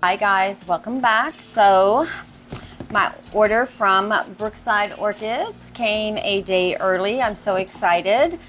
Hi guys, welcome back. So my order from Brookside Orchids came a day early. I'm so excited.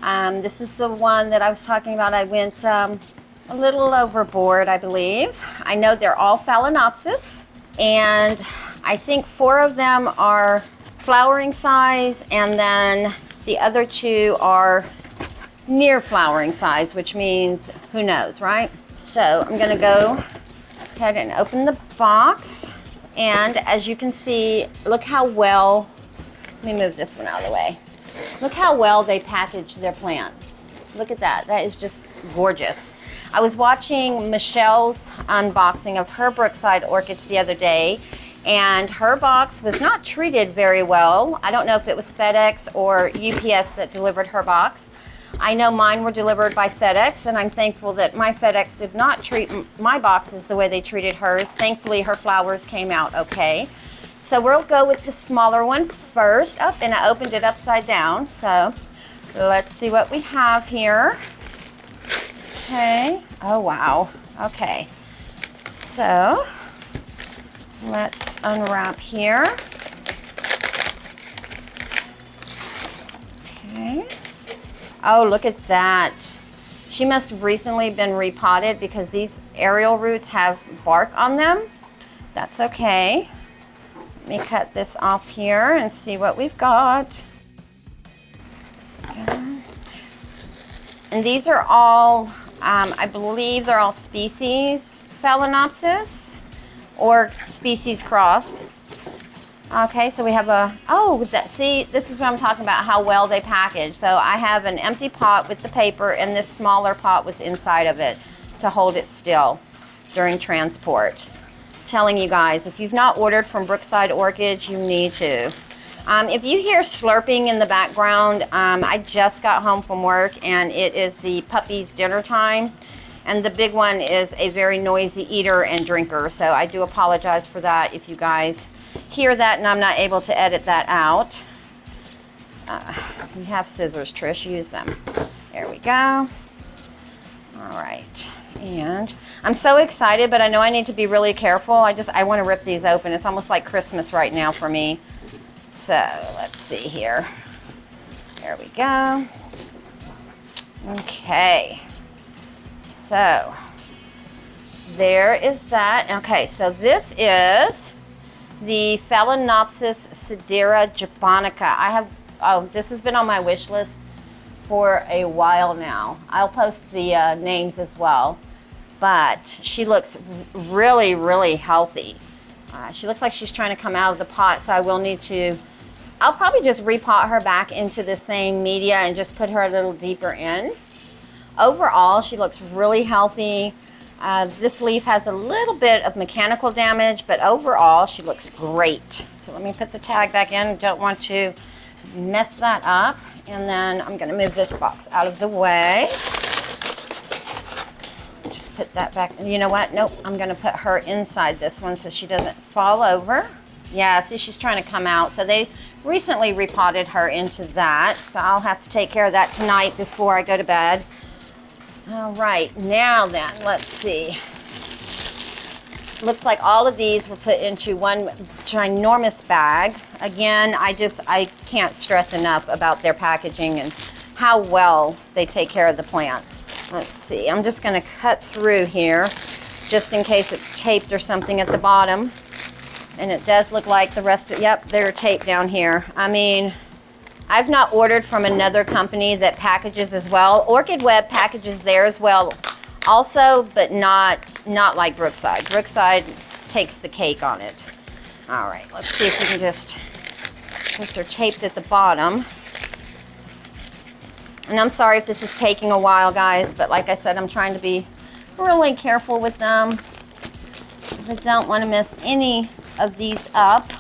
This is the one that I was talking about. I went a little overboard, I believe. I know they're all Phalaenopsis, and I think 4 of them are flowering size, and then the other 2 are near flowering size, which means who knows, right? So I'm gonna go ahead and open the box, and as you can see, look how well, let me move this one out of the way. Look how well they package their plants. Look at that, that is just gorgeous. I was watching Michelle's unboxing of her Brookside orchids the other day, and her box was not treated very well. I don't know if it was FedEx or UPS that delivered her box. I know mine were delivered by FedEx, and I'm thankful that my FedEx did not treat my boxes the way they treated hers. Thankfully, her flowers came out okay. So we'll go with the smaller one first. Oh, and I opened it upside down. So let's see what we have here. Okay. Oh, wow. Okay. So let's unwrap here. Okay. Oh, look at that. She must have recently been repotted because these aerial roots have bark on them. That's okay. Let me cut this off here and see what we've got. Okay. And these are all, I believe they're all species Phalaenopsis or species cross. Okay, so we have a, oh, see, this is what I'm talking about, how well they package. So I have an empty pot with the paper, and this smaller pot was inside of it to hold it still during transport. Telling you guys, if you've not ordered from Brookside Orchids, you need to. If you hear slurping in the background, I just got home from work, and it is the puppy's dinner time. And the big one is a very noisy eater and drinker, so I do apologize for that if you guys hear that and I'm not able to edit that out. You have scissors, Trish, use them. There we go. All right, and I'm so excited, but I know I need to be really careful. I want to rip these open. It's almost like Christmas right now for me. So let's see here. There we go. Okay, so there is that. Okay, so this is the Phalaenopsis japonica. This has been on my wish list for a while now. I'll post the names as well, but she looks really, really healthy. She looks like she's trying to come out of the pot, so I'll probably just repot her back into the same media and just put her a little deeper in. Overall, she looks really healthy. This leaf has a little bit of mechanical damage, but overall she looks great. So let me put the tag back in. Don't want to mess that up. And then I'm going to move this box out of the way. Just put that back. You know what? Nope. I'm going to put her inside this one so she doesn't fall over. Yeah, see, she's trying to come out. So they recently repotted her into that. So I'll have to take care of that tonight before I go to bed. All right, now then, let's see. Looks like all of these were put into one ginormous bag. Again, I can't stress enough about their packaging and how well they take care of the plant. Let's see, I'm just gonna cut through here just in case it's taped or something at the bottom. And it does look like the rest of, yep, they're taped down here. I mean, I've not ordered from another company that packages as well. Orchid Web packages there as well also, but not like Brookside. Brookside takes the cake on it. All right, let's see if we can just, because they're taped at the bottom. And I'm sorry if this is taking a while, guys, but like I said, I'm trying to be really careful with them. I don't want to mess any of these up.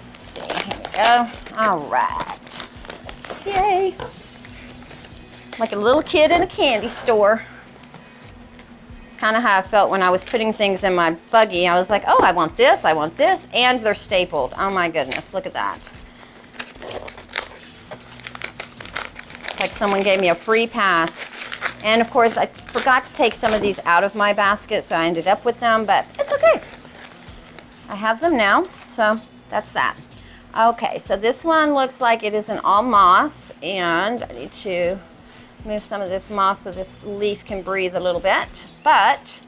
Let's see, here we go. All right. Yay. Like a little kid in a candy store. It's kind of how I felt when I was putting things in my buggy. I was like, oh, I want this, and they're stapled. Oh my goodness, look at that. It's like someone gave me a free pass. And of course, I forgot to take some of these out of my basket, so I ended up with them, but it's okay. I have them now, so that's that. Okay, so this one looks like it is an all moss, and I need to move some of this moss so this leaf can breathe a little bit. But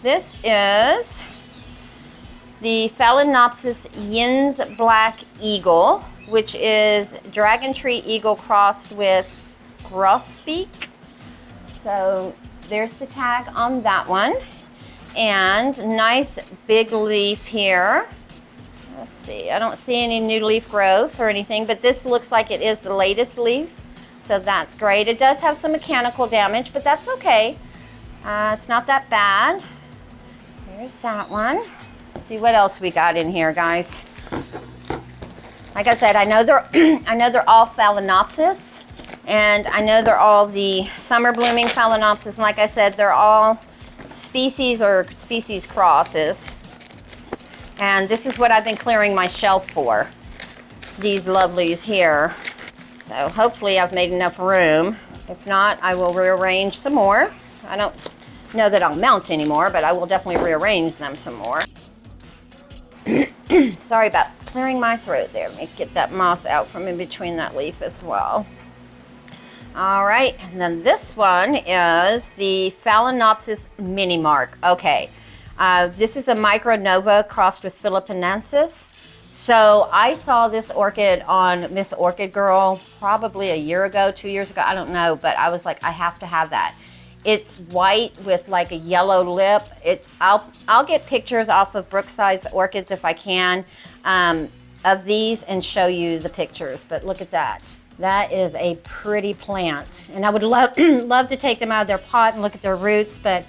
this is the Phalaenopsis Yin's Black Eagle, which is dragon tree eagle crossed with grosbeak. So there's the tag on that one. And nice big leaf here. Let's see, I don't see any new leaf growth or anything, but this looks like it is the latest leaf. So that's great. It does have some mechanical damage, but that's okay. It's not that bad. Here's that one. Let's see what else we got in here, guys. Like I said, I know they're all Phalaenopsis, and I know they're all the summer blooming Phalaenopsis. And like I said, they're all species or species crosses. And this is what I've been clearing my shelf for. These lovelies here. So hopefully I've made enough room. If not, I will rearrange some more. I don't know that I'll mount anymore, but I will definitely rearrange them some more. Sorry about clearing my throat there. Let me get that moss out from in between that leaf as well. All right, and then this one is the Phalaenopsis Mini Mark. Okay, this is a micronova crossed with Phalaenopsis. So I saw this orchid on Miss Orchid Girl probably a year ago, 2 years ago, I don't know, but I was like, I have to have that. It's white with like a yellow lip. I'll get pictures off of Brookside's Orchids if I can of these and show you the pictures. But look at that. That is a pretty plant. And I would love to take them out of their pot and look at their roots, but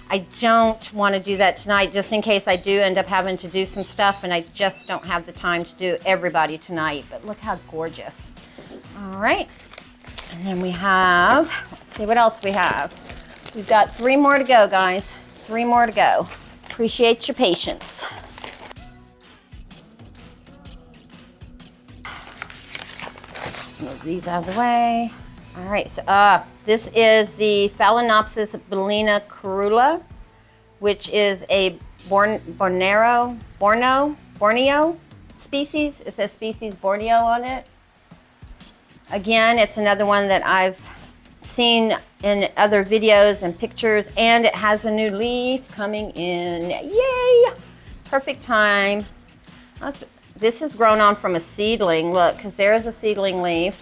I don't want to do that tonight just in case I do end up having to do some stuff, and I just don't have the time to do everybody tonight. But look how gorgeous. All right. And then we have, let's see what else we have. We've got 3 more to go, guys. 3 more to go. Appreciate your patience. Let's move these out of the way. All right, so this is the Phalaenopsis Bellina Kurula, which is a Borneo species. It says species Borneo on it. Again, it's another one that I've seen in other videos and pictures, and it has a new leaf coming in. Yay! Perfect time. This is grown on from a seedling. Look, because there's a seedling leaf.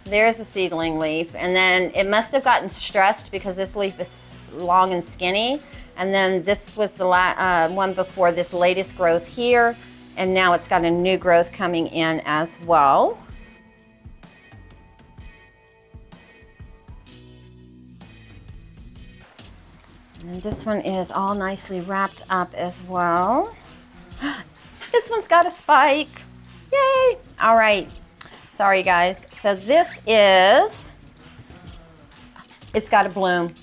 There's a seedling leaf, and then it must have gotten stressed because this leaf is long and skinny, and then this was the one before this latest growth here, and now it's got a new growth coming in as well. And this one is all nicely wrapped up as well. This one's got a spike. Yay! All right. Sorry, guys. So this is, it's got a bloom.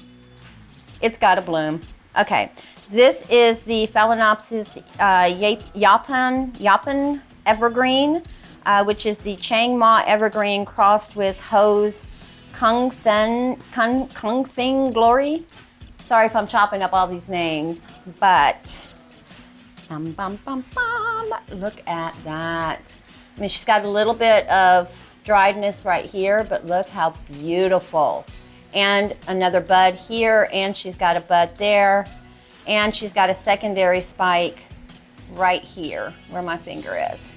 It's got a bloom. Okay. This is the Phalaenopsis Yaphon Evergreen, which is the Chiang Ma Evergreen crossed with Ho's Kung Feng Glory. Sorry if I'm chopping up all these names, but look at that. I mean, she's got a little bit of driedness right here, but look how beautiful. And another bud here, and she's got a bud there, and she's got a secondary spike right here where my finger is.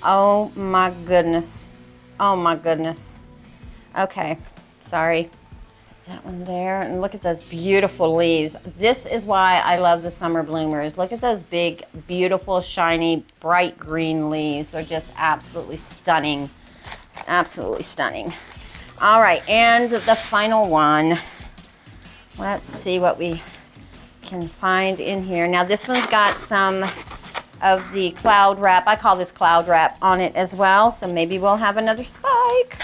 Oh my goodness. Oh my goodness. Okay, sorry. That one there, and look at those beautiful leaves. This is why I love the summer bloomers. Look at those big, beautiful, shiny, bright green leaves. They're just absolutely stunning. Absolutely stunning. All right, and the final one. Let's see what we can find in here. Now this one's got some of the cloud wrap. I call this cloud wrap on it as well, so maybe we'll have another spike.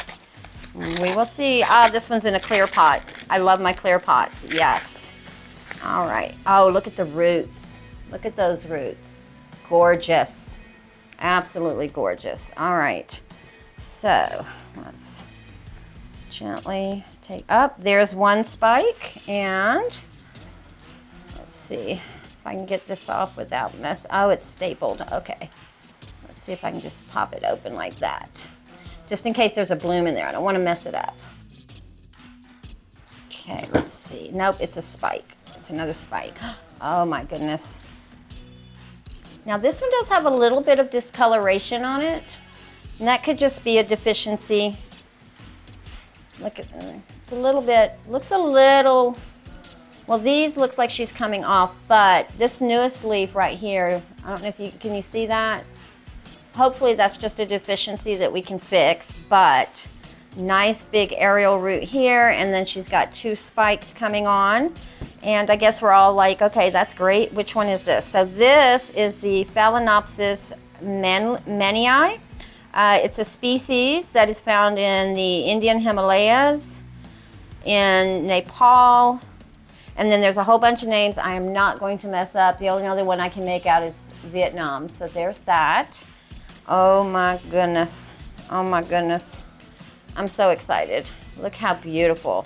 We will see. This one's in a clear pot. I love my clear pots. Yes. All right. Oh, look at the roots. Look at those roots. Gorgeous. Absolutely gorgeous. All right. So let's gently take up. There's one spike, and let's see if I can get this off without mess. Oh, it's stapled. Okay. Let's see if I can just pop it open like that. Just in case there's a bloom in there. I don't want to mess it up. Okay, let's see. Nope, it's a spike. It's another spike. Oh my goodness. Now this one does have a little bit of discoloration on it. And that could just be a deficiency. Look at it. It's a little bit, looks a little, well, these looks like she's coming off, but this newest leaf right here, I don't know if you, can you see that? Hopefully that's just a deficiency that we can fix, but nice big aerial root here, and then she's got 2 spikes coming on. And I guess we're all like, okay, that's great. Which one is this? So this is the Phalaenopsis Manii. It's a species that is found in the Indian Himalayas, in Nepal, and then there's a whole bunch of names I am not going to mess up. The only other one I can make out is Vietnam. So there's that. Oh my goodness. Oh my goodness. I'm so excited. Look how beautiful.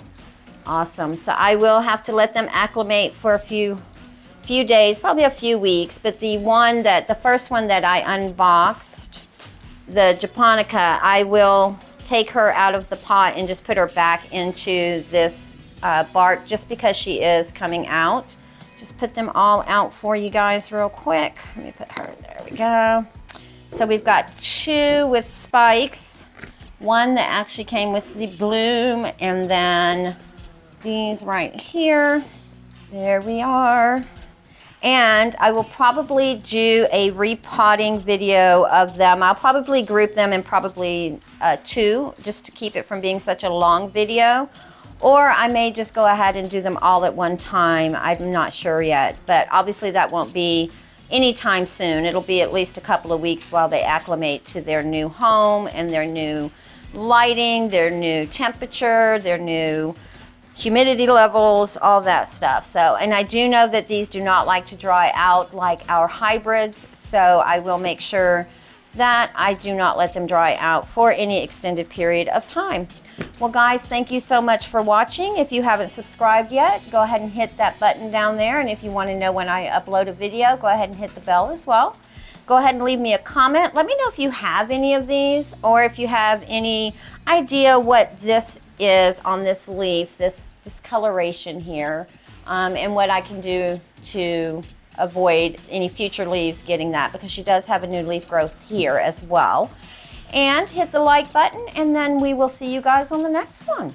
Awesome. So I will have to let them acclimate for a few days, probably a few weeks, but the first one that I unboxed, the japonica, I will take her out of the pot and just put her back into this bark just because she is coming out. Just put them all out for you guys real quick. Let me put her, there we go. So we've got 2 with spikes, one that actually came with the bloom, and then these right here. There we are. And I will probably do a repotting video of them. I'll probably group them in probably 2, just to keep it from being such a long video. Or I may just go ahead and do them all at one time. I'm not sure yet, but obviously that won't be anytime soon. It'll be at least a couple of weeks while they acclimate to their new home and their new lighting, their new temperature, their new humidity levels, all that stuff. So, and I do know that these do not like to dry out like our hybrids, so I will make sure that I do not let them dry out for any extended period of time. Well guys, thank you so much for watching. If you haven't subscribed yet, go ahead and hit that button down there, and if you want to know when I upload a video, go ahead and hit the bell as well. Go ahead and leave me a comment. Let me know if you have any of these, or if you have any idea what this is on this leaf, this discoloration here, and what I can do to avoid any future leaves getting that, because she does have a new leaf growth here as well. And hit the like button, and then we will see you guys on the next one.